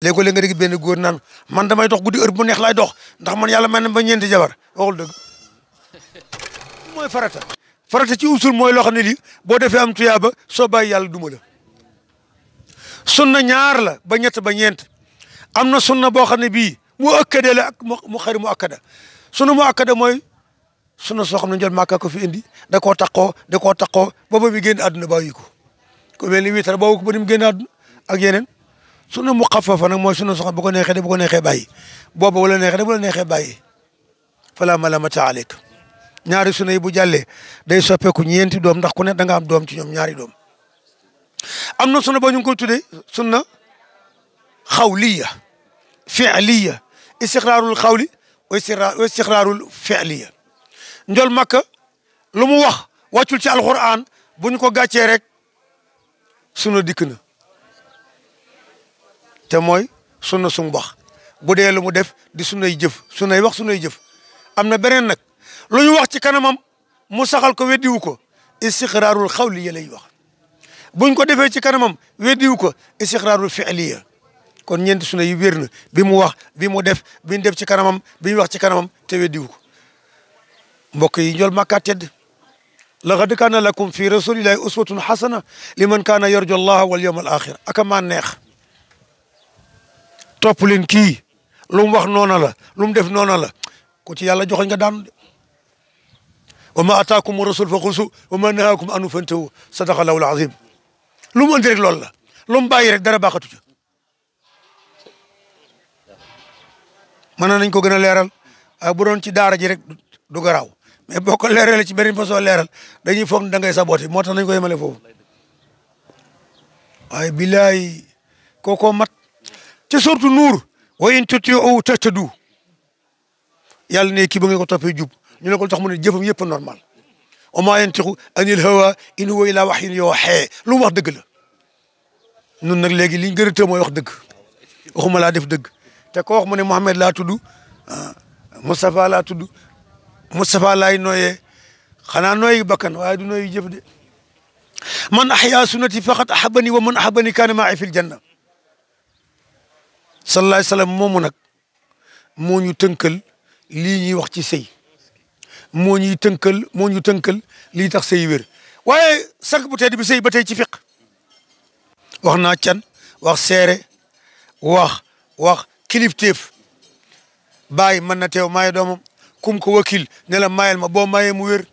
léegoo-léeg nga dégg benn góor naan man damay dox guddi heure bu neex laay dox ndax man yàlla may na ba ñeenti jabar waxul dëgg mooy farata. farata ci usul mooy loo xam ne lii boo defee am tuyaaba soo bàyyi yàlla duma la. sunna ñaar la ba ñett ba ñeent am na sunna boo xam ne bii mu akkade la ak mu xari mu akkada sunna mu akkada mooy sunna soo xam ne njol Màkka ko fi indi da koo taqoo booba mi génn àdduna bàyyi ko ku mel ni wiitar boobu ko ba ni mu génn àdduna ak yeneen sunna mu xafafa nag mooy sunna soo xam bu ko neexee de bu ko neexee bàyyi booba wala neexee de bu la neexee bàyyi fala malamata aleyk ñaari sunna yi bu jàllee day soppeeku ñeenti doom ndax ku ne da nga am doom ci ñoom ñaari doom am na sunna boo ñu ngi koy tuddee sunna xawliya fi'liya istiqraarul xawli wa istiqraarul fi'liya njol Makka lu mu wax wàccul ci alquran bu ñu ko gàccee rek sunna dikk na te mooy sunna suñu wax bu dee lu mu def di sunnay jëf sunnay wax sunnay jëf am na beneen nag lu ñu wax ci kanamam mu saxal ko weddiwu ko istiqraarul xawliya lay wax buñ ko defee ci kanamam weddiwu ko istiqraarul fi'liya kon ñeenti sunna yi wér na bi mu wax bi mu def bi ñu def ci kanamam bi ñu wax ci kanamam te weddiwu ko mbokk yi njol Makka tedd laqad kaana lakum fi rasulillahi uswatun hasana liman kaana yarju allaha wal yawmal axir aka maa neex topp leen kii lu mu wax noona la lu mu def noona la ku ci yàlla joxoñ nga daanu de wa ma ataakum rasul fa xusu wa ma nahaakum anu fantahu sadaqa allahu alazim lu mu andi rek loolu la lu mu bàyyi rek dara baaxatu ca mën nañ ko gën a leeral bu doon ci daara ji rek du garaaw mais boo ko leeralee ci beneen façon leeral dañuy foog ne da ngay saboté moo tax nañ ko yemale foofu waaye billaay kookoo mat ci surtout nuur wa in tuti'u tahtadu yàlla ne kii ba nga ko toppee jub ñu ne ko tax mu ne jëfam yëpp normal wa ma yantiqu anil hawa in huwa illa wahyun yuuhaa lu mu wax dëgg la nun nag léegi liñ gën a tëw mooy wax dëgg waxuma laa def dëgg te ko wax mu ne Mouhamed laa tudd Moustapha laa tudd Moustapha laay nooyee xanaa nooyi bakkan waaye du nooyi jëf de man ahya sunnati faqad ahabbani wa man ahabbani kaana ma'i fil janna sallallahu alayhi wa sallam moomu nag moo ñu tënkal lii ñuy wax ci sëy moo ñu tënkal lii tax sëy wér waaye sànq bu tedd bi sëy ba tey ci fiq wax naa can wax seere wax kilifteef bàyyi mën na teew maaye doomam kum ko wakil ne la mayel ma boo mayee mu wér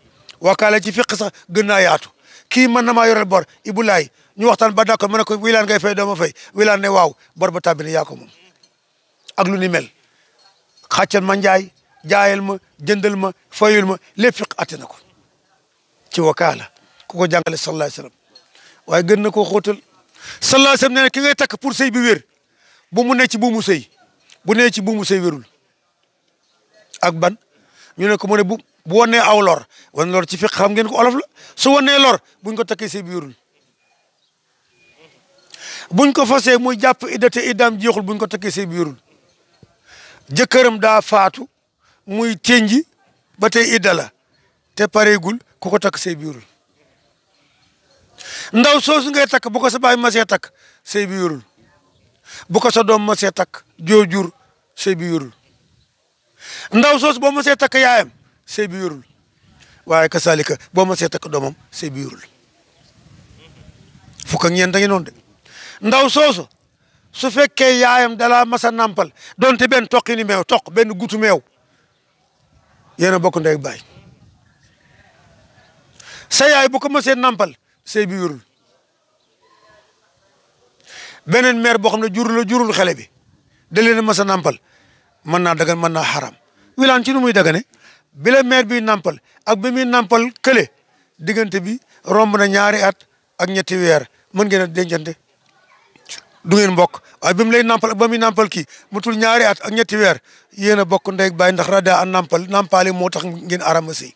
wakaale ci fiq sax gën naa yaatu kii mën na maa yoreel bor ibulaay ñu waxtaan ba d'accord ma ne ko wilaan ngay fay dooma fay wilaan ne waaw bor ba tàbbi ne yaa ko moom ak lu ni mel xàccal ma njaay jaayal ma jëndal ma fayul ma lépp fiq atte na ko ci wakaala ku ko jàngale sallallahu alayhi wa sallam waaye gën na koo xóotal sallallahu alayhi wa sallam nee na ki ngay takk pour sëy bi wér bu mu ne ci buumu sëy bu nee ci buumu sëy wérul ak ban ñu ne ko mu ne bu wonee aw lor wan lor ci fiq xam ngeen ko olof la su wonee lor buñ ko takkee sëy bi wérul buñ ko fasee muy jàpp idda te iddaam jeexul buñ ko takkee sëy bi wérul jëkkëram daa faatu muy tenji ba tey idda la te pareegul ku ko takk sëy bi wérul ndaw soosu ngay takk bu ko sa baay masee takk sëy bi wérul bu ko sa doom masee takk joojur sëy bi wérul ndaw soosu boo masee takk yaayam sëy bi wérul waaye kasaalika boo masee takk doomam sëy bi wérul fukk ak ñeent a ngi noonu de ndaw soosu su fekkee yaayam dalaa masa nampal donte benn toqi ni meew toq benn gutu meew yéen a bokk ndey baay sa yaay bu ko masee nampal sëy bi wérul beneen mère boo xam ne jurul xale bi da leen a masa nampal mën naa dagan mën naa xaram wilaan ci nu muy dagane bi la mère bi nampal ak bi muy nampal kële diggante bi romb na ñaari at ak ñetti weer mën ngeen a dencante du ngeen bokk waaye bi mu lay nampal ak ba muy nampal kii mutul ñaari at ak ñetti weer yéen a bokk ndey baay ndax rada an nampale moo tax ngeen arama sëy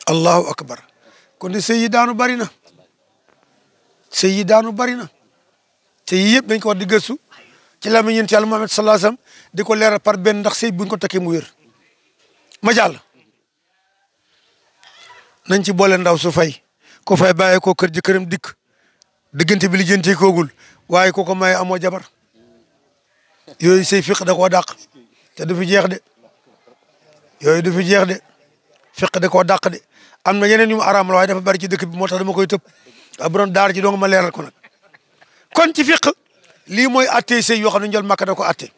allahu akbar kon di sëy yi daanu bari na sëy yi daanu bari na te yii yëpp dañ ko war di gëstu ci lamiñ yonent Yàlla Muhammad sallallahu alayhi wasallam di ko leeral par benn ndax sëy buñ ko takkee mu wér ma jàll nañ ci boole ndaw su fay ko fay bàyyee ko kër jëkkëram dikk diggante bi li jëntee koogul waaye ku ko may amoo jabar yooyu say fiq da koo dàq te du fi jeex de yooyu du fi jeex de fiq da koo dàq de am na yeneen yu mu araamal waaye dafa bari ci dëkk bi moo tax dama koy tëb bu doon daar ji doo nga ma leeral ko nag kon ci fiq lii mooy attee sëy yoo xam ne njol màkka da ko atte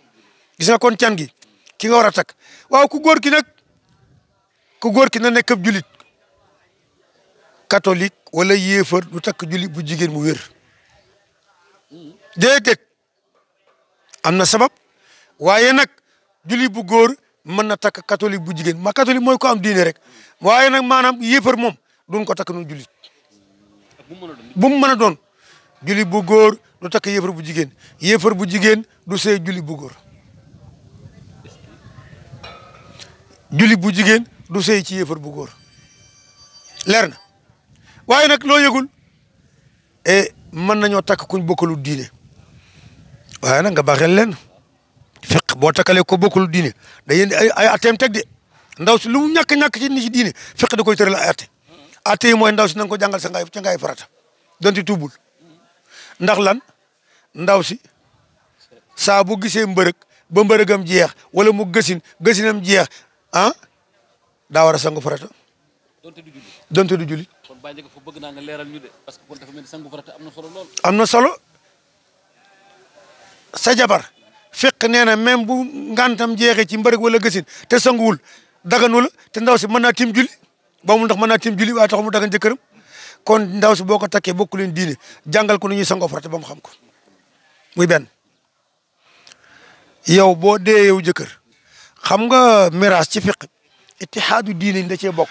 gis nga kon can gi ki nga war a takk waaw ku góor ki nag ku góor ki na nekk ab julit catholique wala yéefar du takk julit bu jigéen mu wér déedéet am na sabab waaye nag julit bu góor mën na takk catholique bu jigéen ma catholique mooy ko am diine rek waaye nag maanaam yéefar moom duñ ko takk noonu julit bu mu mën a doon julit bu góor du takk yéefar bu jigéen du sëy julit bu góor julit bu jigéen du sëy ci yéefar bu góor leer na waaye nag loo yëgul mën nañoo takk kuñ bokkalu diine waaye nag nga baaxel leen fekk boo takkalee ko bokkalu diine da yéen ay atteem teg de ndaw si lu mu ñàkk-ñàkk ci ni ci diine fekk da koy tëral ay atte yi mooy ndaw si na nga ko jàngal ca ngay farata donte tuubul ndax lan ndaw si saa bu gisee mbërëg ba mbërëgam jeex wala mu gësinam jeex daa war a sangu farata donte du julli kon bàyyi nga fa bëgg naa nga leeral ñu de parce que kon dafa mel ni sangu farata am na solo lool. am na solo sa jabar fekk nee na même bu ngantam jeexee ci mbërëg wala gësin te sanguwul daganu la te ndaw si mën naa tim julli ba mu ndax mën naa tim julli waaye tax mu dagan jëkkëram kon ndaw si boo ko takkee bokku leen diine jàngal ko nu ñuy sangoo farata ba mu xam ko muy benn yow boo dee yow jëkkër xam nga miraas ci fiq ittihaadu diine da cee bokk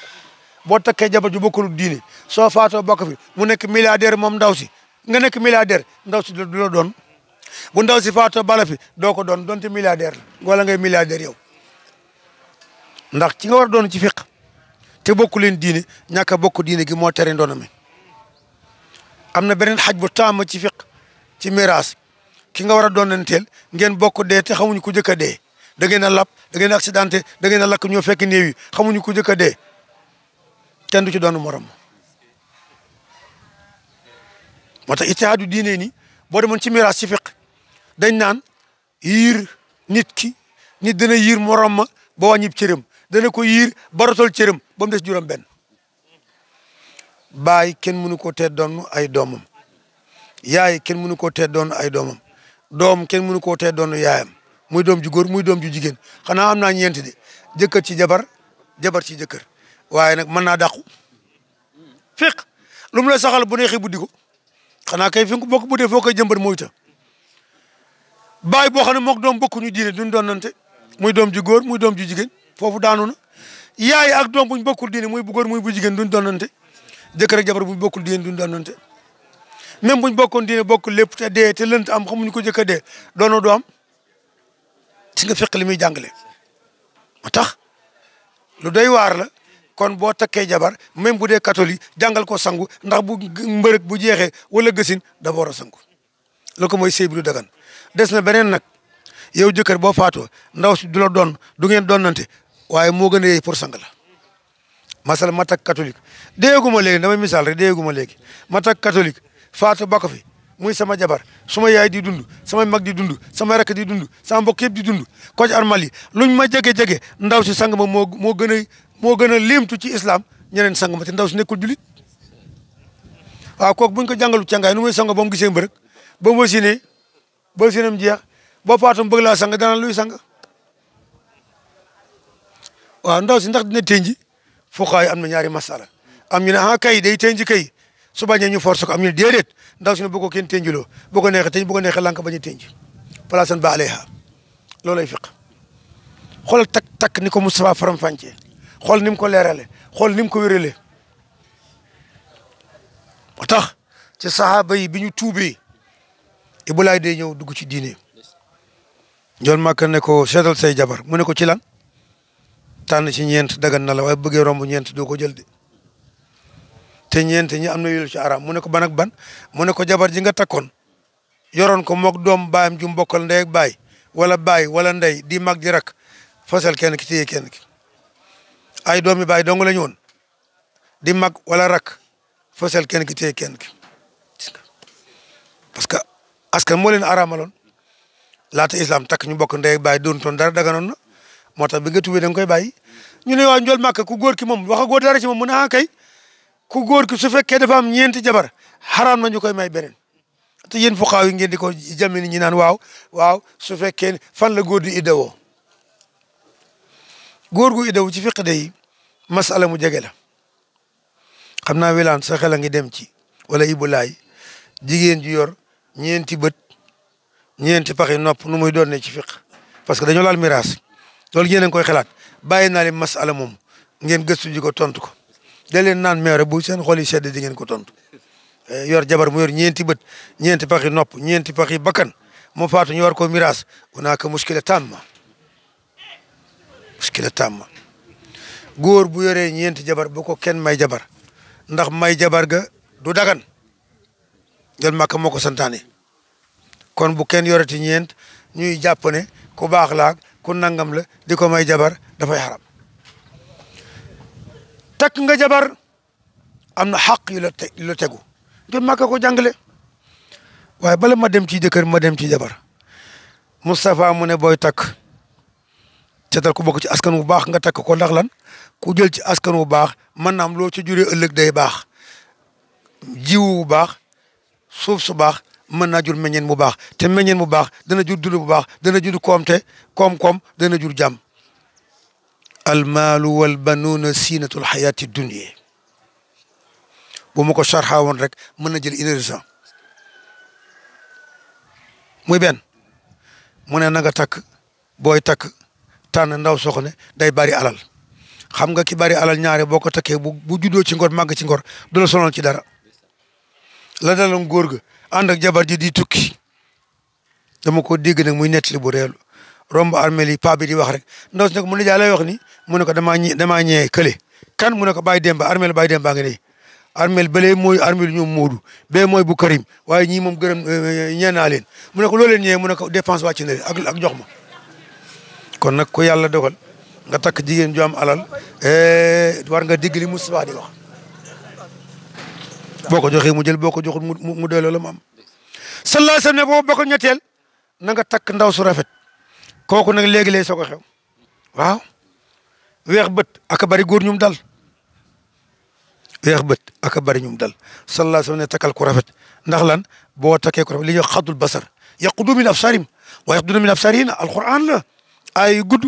boo takkee jabar ju bokkul diine soo faatoo bokk fi mu nekk milliardaire moom ndaw si nga nekk milliardaire ndaw si du la doon bu ndaw si faatoo bala fi doo ko doon donte milliardaire la wala ngay milliardaire yow ndax ci nga war a doon ci fiq te bokku leen diine ñàkk a bokk diine gi moo tere ndoona mi am na beneen xaj bu taama ci fiq ci miraas ki nga war a doonanteel ngeen bokk dee te xamuñu ku jëkk a dee da ngeen a lap da ngeen a accidenté da ngeen a lakk ñoo fekk néew yi xamuñu ku jëkk a dee kenn du ci doon morom moo tax itihaadu diine ni boo demoon ci miraas ci fiq dañ naan yiir nit dana yiir morom ma ba wàññib cëram dana ko yiir barotol cëram ba mu des juróom benn baay kenn mënu ko tee doon ay doomam yaay kenn mënu ko tee doon ay doomam doom kenn mënu ko tee doon yaayam muy doom ju góor muy doom ju jigéen xanaa am naa ñeenti de jëkkër ci jabar ci jëkkër waaye nag mën naa dàqu fiq lu mu la saxal bu neexee buddi ko xanaa kay fi nga bokk bu dee foo koy jëmbat mooy ta baay boo xam ne mook doom bokkuñu diine duñ doonante muy doom ju góor muy doom ju jigéen foofu daanu na yaay ak doom buñ bokkul diine muy bu góor muy bu jigéen duñ doonante jëkkër ak jabar buñ bokkul diine duñ doonante même buñ bokkoon diine bokk lépp te dee te lënt am xamuñu ko jëkk a dee doonoo du am si nga fiq li muy jàngale moo tax lu doy waar la kon boo takkee jabar même bu dee catholique jàngal ko sangu ndax bu mbërëg bu jeexee wala gësin dafa war a sangu lo ko mooy sëy bi du dagan des na beneen nag yow jëkkër boo faatoo ndaw si du la doon du ngeen doonante waaye moo gën a yey pour sang la masala ma takk catholique dégguma léegi damay misaal rek dégguma léegi ma takk catholique faatu ba ko fi muy sama jabar suma yaay di dund sama mag di dund sama rakk di dund sama mbokk yëpp di dund ko ci armal yi luñ ma jege-jege ndaw si sang ma moo gën a liimtu ci islam ñeneen sang ma te ndaw si nekkul julit waaw kooku buñ ko jàngalu cangaay nu muy sang ba mu gisee mbërëk ba mu wasinee ba wasinam jeex boo faatu bëgg laa sang dana luy sang waaw ndaw si ndax dina tënji fuqaay am na ñaari masala am ñu ne kay day tënji kay su bañee ñu force ko am ñu ne déedéet ndaw si ne bu ko kenn tënjiloo bu ko neexee tënj bu ko neexee lank bañ a tënj palaasan ba alayha loolay fiq xoolal takk ni ko Moustapha faram-fàccee xool ni mu ko leerale xool ni mu ko wéralee moo tax ci sahaaba yi bi ñu tuubee Ibulaay day ñëw dugg ci diine njool màkk ne ko seetal say jabar mu ne ko ci lan tànn ci ñeent dagan na la waaye bëggee romb ñeent doo ko jël de te ñeent ñi am na yu ci araam mu ne ko ban ak ban mu ne ko jabar ji nga takkoon yoroon ko mook doom baayam ju mbokkal ndey ak baay wala baay wala ndey di mag di rak fasal kenn ki téye kenn ki ay doomi baay dong la ñu woon di mag wala rak fasal kenn ki téye kenn ki parce que askan moo leen araamaloon laata islam takk ñu bokk ndey ak baay doon toon dara daganoon na moo tax bi nga tuubee da nga koy bàyyi ñu ne waa njool màkk ku góor ki moom wax a góor dara ci moom mu ne kay ku góor ki su fekkee dafa am ñeenti jabar xaraam na ñu koy may beneen te yéen fuqaaw yi ngeen di ko jàmme ni ñi naan waaw su fekkee fan la góor di iddawoo góor gu iddawu ci fiq day masala mu jege la xam naa wilaan sa xel a ngi dem ci wala ibulaay jigéen ju yor ñeenti bët ñeenti paxi nopp nu muy doon ne ci fiq parce que dañoo laal miraas loolu yéen a ngi koy xalaat bàyyi naa leen masala moom ngeen gëstu ji ko tontu ko da leen naan meew rek bu seen xol yi sedd di ngeen ko tontu yor jabar mu yor ñeenti bët ñeenti paxi nopp ñeenti paxi bakkan mu faatu ñu war ko miraas hunaaka muskila tamma góor bu yoree ñeenti jabar bu ko kenn may jabar ndax may jabar ga du dagan jël màkk moo ko santaane kon bu kenn yoreti ñeent ñuy jàpp ne ku baax laag ku nangam la di ko may jabar dafay xaram takk nga jabar am na xaq yu la tegu jël màkk ko jàngale waaye bala ma dem ci jëkkër ma dem ci jabar Moustapha mu ne booy takk seetal ku bokk ci askan wu baax nga takk ko ndax lan ku jël ci askan wu baax mën na am loo ci juree ëllëg day baax jiwu bu baax suuf su baax mën naa jur meññeen mu baax te meññeen mu baax dana jur dund bu baax dana jur koomte koom-koom dana jur jàmm almaalu wal banuuna siinatul xayaati dunya bu ma ko sarxaa woon rek mën na jël 1 heure muy benn mu ne na nga takk booy takk tànn ndaw soxna day bari alal xam nga ki bari alal ñaare boo ko takkee bu juddoo ci ngor màgg ci ngor du la sonal ci dara la daloon góor ga ànd ak jabar ji di tukki dama ko dégg nag muy nettali bu reelu romb armel yi paa bi di wax rek ndaw si nag mu ne jaa lay wax ni mu ne ko damaa ñee kële kan mu ne ko Baye Demba armel Baye Demba ngi nii armel bële mooy armel ñoom Moodu bee mooy bu Karim waaye ñii moom gërëm ñee naa leen mu ne ko loo leen ñee mu ne ko dépense wàcc na leen ak jox ma kon nag ko yàlla dogal nga takk jigéen ju am alal war nga dégg li Moustapha di wax boo ko joxee mu jël boo ko joxul mu delloo la mu am sallallahu alayhi wa sallam ne boobu ba ko ñetteel na nga takk ndaw su rafet kooku nag léegi lay soog a xew waaw weex bët aka bari góor ñum dal weex bët aka bari ñum dal sallallahu alayhi wa sallam ne takkal ku rafet ndax lan boo takkee ku rafet li ñuy wax xaddul basar yaqudu min absarim wa yaquduna min absarina alquran la ay gudd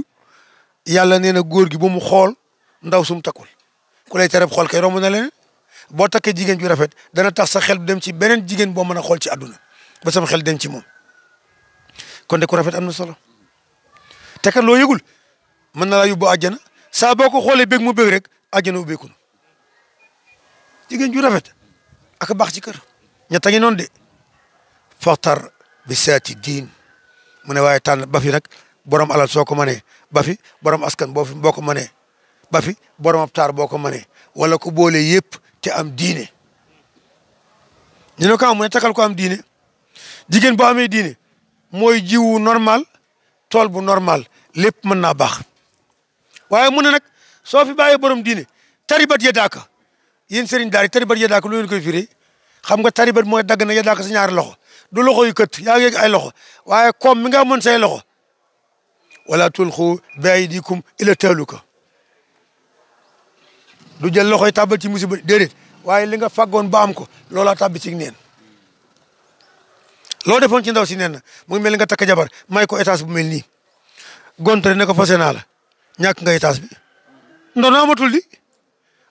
yàlla nee na góor gi bu mu xool ndaw sum takkul ku lay tereb xool kay romb na leen boo takkee jigéen ju rafet dana tax sa xel dem ci beneen jigéen boo mën a xool ci àdduna ba sama xel dem ci moom kon de ku rafet am na solo te kat loo yëgul mën na laa yóbbu àjjana saa boo ko xoolee bég mu bég rek àjjana ubbeeku na jigéen ju rafet ak baax ci kër ñetta ngi noonu de faxtar bi saati diin mu ne waaye tànn ba fi nag borom alal soo ko mënee ba fi borom askan boo ko mënee ba fi borom ab taar boo ko mënee wala ko boole yëpp te am diine ñu ne ko mu ne takal ko am diine jigéen boo amee diine mooy jiwu normal tool bu normal lépp mën naa baax waaye mu ne nag soo fi bàyyee borom diine taribat yadaaka yéen sëriñ daari taribat yadaaka lu leen koy firi xam nga taribat mooy dagg na yadaaka sa ñaari loxo du loxo yu kët yaa ngi ay loxo waaye comme mi nga mën say loxo wala tulxu bi aydikum ila tahluka du jël loxoy tàbbal ci musiba déedéet waaye li nga fàggoon ba am ko loolaa tàbbi ci neen loo defoon ci ndaw si neen na mu ngi mel ni nga takk jabar may ko étage bu mel nii gontre ne ko fase naa la ñàkk nga étage bi ndono amatul di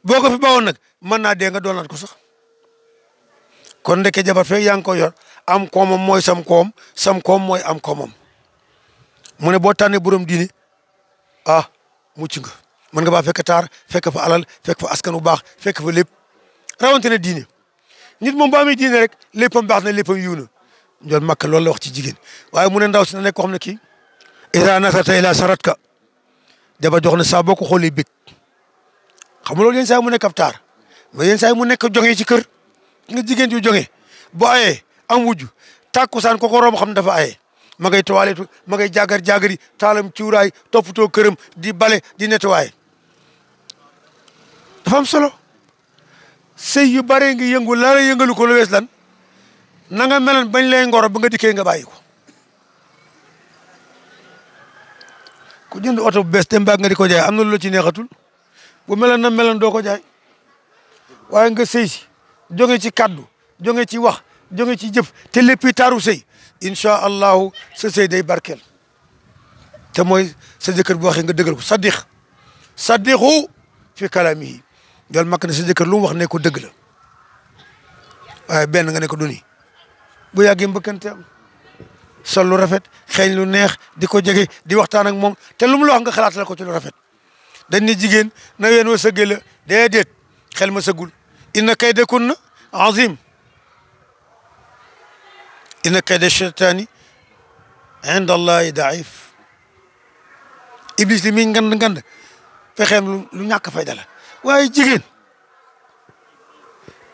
boo ko fi bawoon nag mën naa dee nga doonaat ko sax kon ndeke jabar fekk yaa ngi ko yor am koomam mooy sam koom mooy am koomam mu ne boo tànnee borom diine ah mucc nga mën nga baa fekk taar fekk fa alal fekk fa askan bu baax fekk fa lépp rawante ne diine nit moom ba amee diine rek léppam baax na léppam yiw na njool makka loolu la wax ci jigéen waaye mu ne ndaw si na nekk koo xam ne kii ida nasarta ila saratka jabar jox ne saa boo ko xoolee bég xam nga loolu yenn saa mu nekk ab taar mais yenn saa mu nekk jonge ci kër nga jigéen yu jonge bu ayee am wujju tàkkusaan ko romb xam ne dafa ayee ma ngay toilette ma ngay jaagar-jaagari taalam cuuraay toppatoo këram di bale di nettoyer dafa am solo sëy yu bare ngi yëngu la yëngalu ko lu wees lan na nga meloon bañ lay ngoro ba nga dikkee nga bàyyi ko. ku jënd oto bu bees dem baag nga di ko jaay am na lu la ci neexatul bu meloon na meloon doo ko jaay waaye nga sëy si jóge ci kaddu jóge ci wax jóge ci jëf te léppi taaru sëy incha allahu sa sëy day barkeel te mooy sa jëkkër bu waxee nga dëggal ko saddiqu fi kalaamihi jol makk ne sa jëkkër lu mu wax ne ko dëgg la waaye benn nga ne ko duni bu yàggee mbëkkante am sol lu rafet xeeñ lu neex di ko jege di waxtaan ak moom te lu mu la wax nga xalaatal ko ci lu rafet dañ ne jigéen na ween wa sëggee la déedéet xel ma sëggul inna kaydakunna azim inna kayda shaytaani inda allahi daif iblis li muy ngand fexeem lu ñàkk fayda la waaye jigéen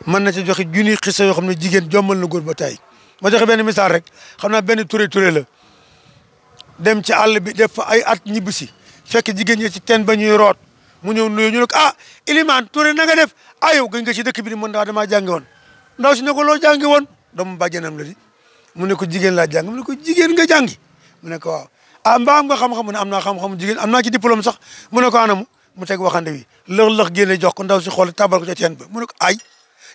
mën na ci joxe junni xisa yoo xam ne jigéen jommal na góor ba tay ma joxe benn misaal rek xam naa benn turé la dem ci àll bi def fa ay at ñibbisi fekk jigéen ñi ci teen ba ñuy root mu ñëw nuyu ñu ne ko ah Ilimaan Touré na nga def ayow gëñ nga ci dëkk bi di mën damaa jàngi woon ndaw si ne ko loo jàngi woon doomu bàjjenam la di mu ne ko jigéen laa jàng mu ne ko jigéen nga jàngi mu ne ko waaw ah mbaa am nga xam-xam mu ne am naa xam-xamu jigéen am naa ci diplôme sax mu ne ko anamu mu teg waxande wi lëx-lëx génne jox ko ndaw si xool tabal ko ca teen ba mu ne ko ay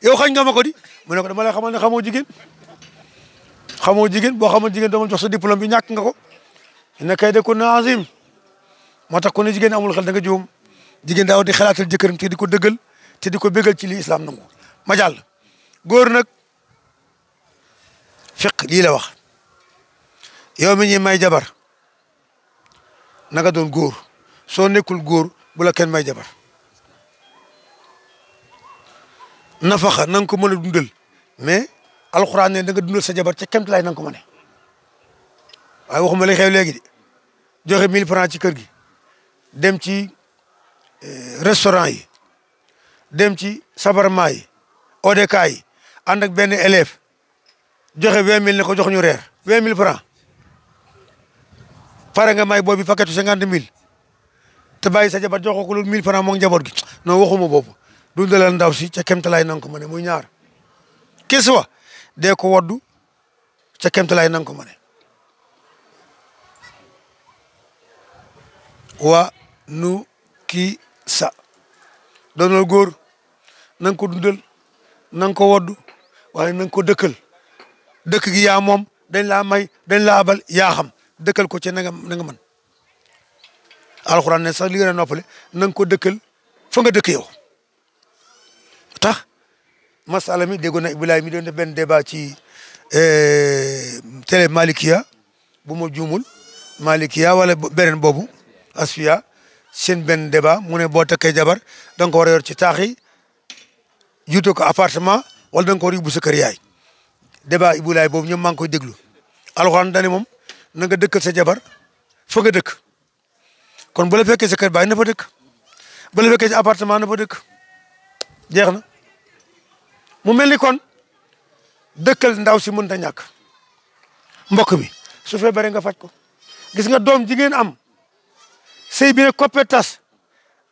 yow xañ nga ma ko di mu ne ko dama lay xamal ne xamoo jigéen boo xamal jigéen dama jox sa diplôme bi ñàkk nga ko ina kay de ko na azim moo tax ku ne jigéen amul xel da nga juum jigéen daaw di xalaatal jëkkëram te di ko dëggal te di ko bégal ci li islam nangu ma jàll góor nag fiq lii la wax yow mi ñuy may jabar na nga doon góor soo nekkul góor bu la kenn may jabar nafaxa na nga ko mën a dundal mais alxuraan ne da nga dundal sa jabar ca kemt lay na nga ko mën waaye waxuma lay xew léegi de joxe 1000 francs ci kër gi dem ci restaurant yi dem ci sabarma yi ODK yi ànd ak benn élève joxe 20000 ne ko jox ñu reer 20000 francs pare nga may boobu paquetu 50000 te bàyyi sa jabar jox ko lu 1000 francs moom njaboot gi non waxuma boobu dundalal ndaw si ca kemtalaay na nga ko mën muy ñaar kis wa dee ko waddu ca kemtalaay na nga ko mën wa nu kii sa doonal góor na nga ko dundal na nga ko waddu waaye na nga ko dëkkal dëkk gi yaa moom dañ laa may dañ laa abal yaa xam dëkkal ko ci na nga mën alxuraan ne sax li gën a noppale na nga ko dëkkal fa nga dëkk yow tax masala mi déggoon na Ibrahima mi doon def benn débat ci télé Malikia bu ma juumul Malikia wala beneen boobu Asfiya seen benn débat mu ne boo takkee jabar da nga ko war a yor ci taax yi juute ko appartement wala da nga ko war a yóbbu sa kër yaay débat Ibrahima boobu ñoom maa ngi koy déglu alxuraan dane moom na nga dëkkal sa jabar fa nga dëkk kon bu la fekkee sa kër baay na fa dëkk bu la fekkee sa appartement na fa dëkk jeex na mu mel ni kon dëkkal ndaw si mënta ñàkk mbokk mi su feebaree nga faj ko gis nga doom jigéen am sëy bi ne koppe tas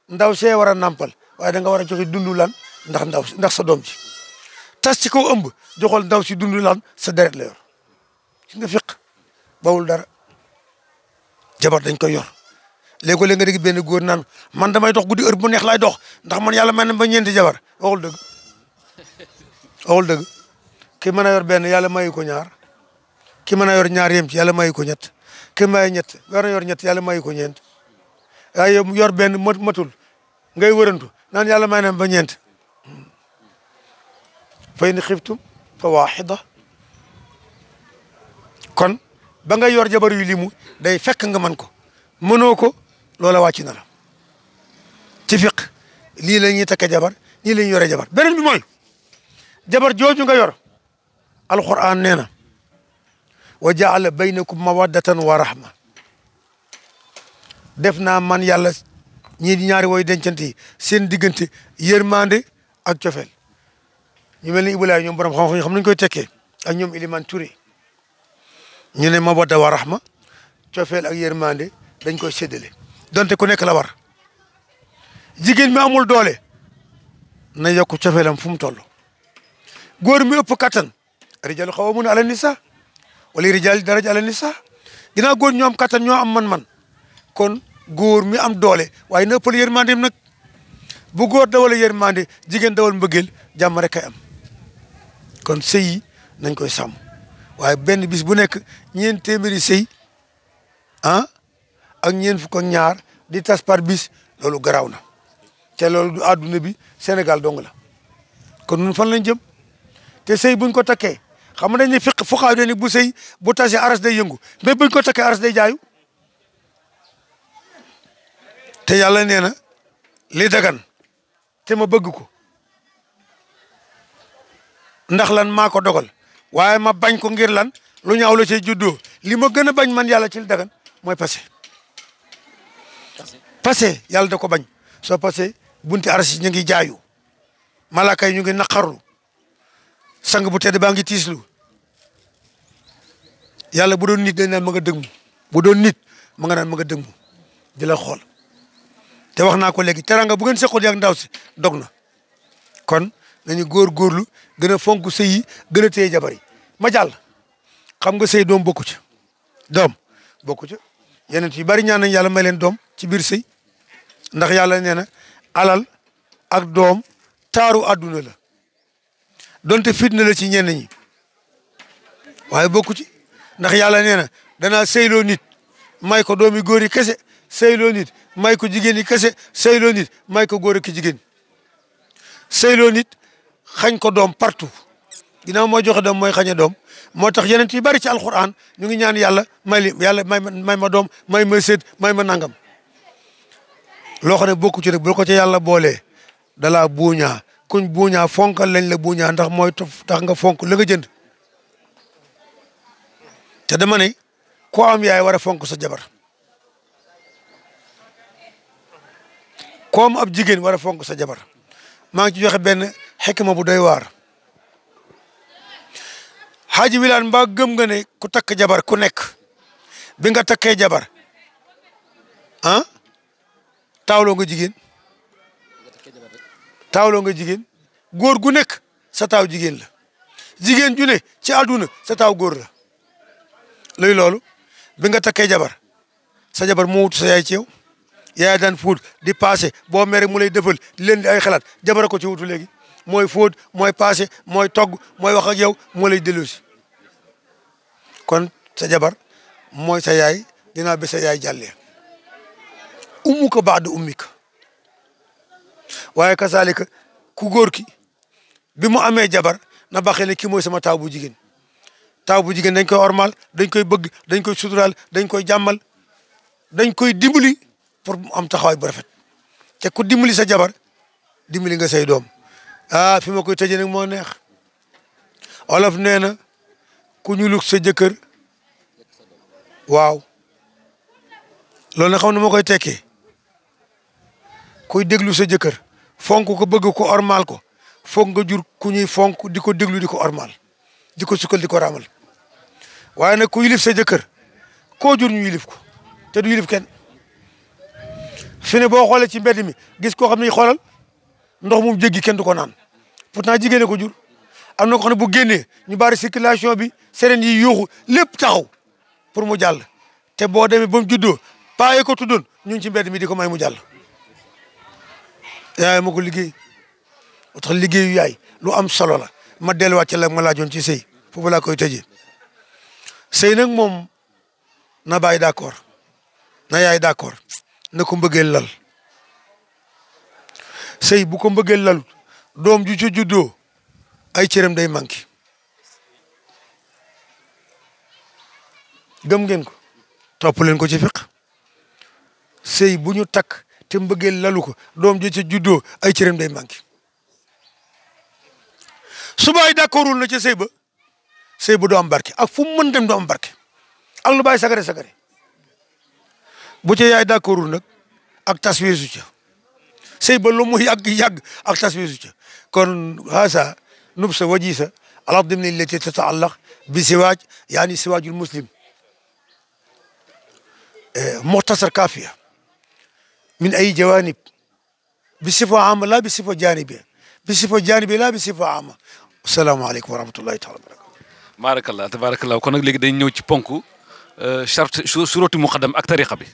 ndaw see war a nàmpal waaye da nga war a joxe dundu lan ndax sa doom ji tas ci kaw ëmb joxol ndaw si dundu lan sa deret la yor gis nga fiq bawul dara jabar dañ koy yor léegi-léeg nga dégg benn góor naan man damay dox guddi heure bu neex laay dox ndax man yàlla may na ba ñeenti jabar waxul dëgg ki mën a yor benn yàlla mayu ko ñaar ki mën a yor ñaar yem ci yàlla mayu ko ñett ki may ñett war a yor ñett yàlla mayu ko ñeent waaye yow yor benn matul ngay wërantu naan yàlla may na ba ñeent fa in xiftum fa waaxida kon ba nga yor jabar yu limu day fekk nga mën ko mënoo ko loola wàcc na la ci fiq lii la ñuy takke jabar lii la ñuy yore jabar beneen bi mooy jabar jooju nga yor alquran nee na wa jaala baynakum mawaddatan wa rahma def naa man yàlla ñii ñaari woy dencante yi seen diggante yërmande ak cofeel ñu mel ni Ibulaay ñoom borom xam-xam xam nañu koy tekkee ak ñoom Iliman Touré ñu ne mawadda wa rahma cofeel ak yërmande dañ koy séddale donte ku nekk la war jigéen mi amul doole na yokk cofeelam fu mu toll góor mi ëpp kattan rijalu qawwamuna ala nisa wala rijal daraja ala nisa ginnaaw góor ñoo am kattan ñoo am man-man kon góor mi am doole waaye na ëppal yërmandeem nag bu góor dawal yërmande jigéen dawal mbëggeel jàmm rek kay am kon sëy yi nañ koy sàmm waaye benn bis bu nekk ñeent téeméeri sëy ak ñeent fukk ak ñaar di tas par bis loolu garaaw na te loolu du àdduna bi Sénégal dong la kon ñun fan lañ jëm te sëy buñ ko takkee xam nga dañ ne fuqaa dañ ne bu sëy bu tasee aras day yëngu mais buñ ko takkee aras day jaayu te yàlla nee na li dagan te ma bëgg ko ndax lan maa ko dogal waaye ma bañ ko ngir lan lu ñaaw la cay juddoo li ma gën a bañ man yàlla ci li dagan mooy passé yàlla da ko bañ soo passé bunti aras yi ñu ngi jaayu malaaka yi ñu ngi naqarlu sang bu tedd baa ngi tiislu yàlla bu doon nit dañ naan ma nga dëgmu bu doon nit ma nga naan ma nga dëgmu di la xool te wax naa ko léegi teranga bu ngeen seqoon ak ndaw si dog na kon nañu góorgóorlu gën a fonk sëy yi gën a téye jabar yi ma jàll xam nga sëy doom bokku ci doom bokku ci yeneen yu bari ñaan nañ yàlla may leen doom ci biir sëy ndax yàlla nee na alal ak doom taaru àdduna la donte fitna la ci ñenn ñi waaye bokku ci ndax yàlla nee na danaa sëyloo nit may ko doomi góor yi kese sëyloo nit may ko jigéen yi kese sëyloo nit may ko góor ki jigéen sëyloo nit xañ ko doom partout ginnaaw mooy joxe doom mooy xañe doom moo tax yeneen yu bari ci alquran ñu ngi ñaan yàlla may ma doom may ma sët may ma nangam loo xam ne bokku ci rek bu ko ci yàlla boolee dalaa buuñaa kuñ buuñaa fonkal lañ la buuñaa ndax mooy tax nga fonk la nga jënd te dama ne ko am yaay war a fonk sa jabar ko am ab jigéen war a fonk sa jabar maa ngi ci joxe benn xikma bu doy waar Xaaji Wilaan mbaa gëm nga ne ku takk jabar ku nekk bi nga takkee jabar taawloo nga jigéen taawloo nga jigéen góor gu nekk sa taaw jigéen la jigéen ju ne ci àdduna sa taaw góor la luy loolu bi nga takkee jabar sa jabar moo wut sa yaay ci yow yaay daan fuut di passé boo mere mu lay defal di leen di ay xalaat jabara ko ci wutu léegi mooy fóot mooy passé mooy togg mooy wax ak yow moo lay delloosi kon sa jabar mooy sa yaay dinaa ba sa yaay jàllee ummuka ba'da ummika waaye kasaalika ku góor ki bi mu amee jabar na baxee ne kii mooy sama taaw bu jigéen taaw bu jigéen dañ koy ormal dañ koy bëgg dañ koy suturaal dañ koy jàmmal dañ koy dimbali pour mu am taxawaay bu rafet te ku dimbali sa jabar dimbali nga say doom fi ma koy tëjee nag moo neex olof nee na ku ñuluk sa jëkkër waaw loolu na xam ne moo koy tekkee kuy déglu sa jëkkër fonk ko bëgg ko ormal ko foog nga jur ku ñuy fonk di ko déglu di ko ormal di ko sukkal di ko raamal waaye nag ku yilif sa jëkkër koo jur ñu yilif ko te du yilif kenn fi ne boo xoolee ci mbedd mi gis koo xam ne xoolal ndox mu jéggi kenn du ko naan pourtant jigéen ko jur am na ko xam ne bu génnee ñu bari circulation bi sereen yi yuuxu lépp taxaw pour mu jàll te boo demee ba mu juddoo paaye ko tuddoon ñu ngi ci mbedd mi di ko may mu jàll yaay ma ko liggéey moo tax liggéeyu yaay lu am solo la ma delluwaat ci la ma laajoon ci sëy foofu laa koy tëjee sëy nag moom na bàyyi d'accord na yaay d'accord na ko mbëggeel lal sëy bu ko mbëggeel lalut doom ju ci juddoo ay cëram day manqué gëm ngeen ko topp leen ko ci fiq sëy bu ñu takk te mbëggeel lalu ko doom ju ci juddoo ay cëram day manqué su baay d'accordul na ca sëy ba du am barke ak fu mu mën dem du am barke ak lu baay sagare sagare bu ca yaay d'accordul nag ak tas weesu ca sëy ba lu mu yàgg ak tas weesu ca kon haasa nubsa wajisa ala dimni allati tataallaq bi siwaaj yaani siwaajul muslim muxtasar kaafiya min ay jawaanib bi sifa ama la bi sifa jaanibi bi sifa jaanibi la bi sifa ama assalaamu aleykum wa rahmatullahi taala wa barakatu baarakallah tabaarakallah kon nag léegi dañ ñëw ci ponk charte surati muqaddam ak tariqa bi